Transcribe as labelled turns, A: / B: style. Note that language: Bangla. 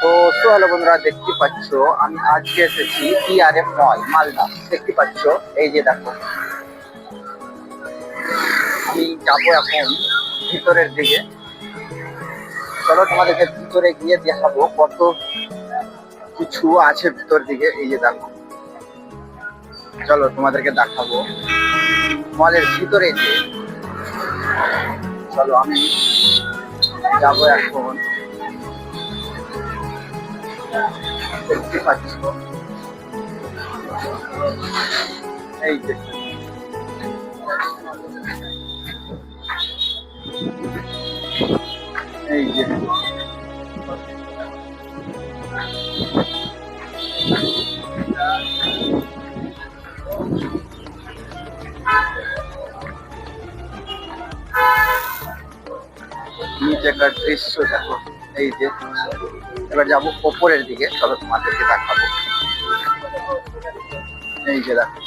A: তো হ্যালো বন্ধুরা, দেখতে পাচ্ছ আমি আজকে এসেছি টিআরএম মল মালদা। দেখতে পাচ্ছ, এই যে দেখো, আমি যাবো এখন ভিতরের দিকে। চলো তোমাদেরকে ভিতরে গিয়ে দেখাবো কত কিছু আছে ভিতর দিকে। এই যে দেখো, চলো তোমাদেরকে দেখাবো মলের ভিতরে যে। চলো আমি যাবো এখন। দেখতে পাচ্ছ, এই যে এই যে নিচেকার দৃশ্য দেখো। এই যে এবার যাবো ওপরের দিকে, চলো তোমাদেরকে দেখাবো। এই যে দেখো,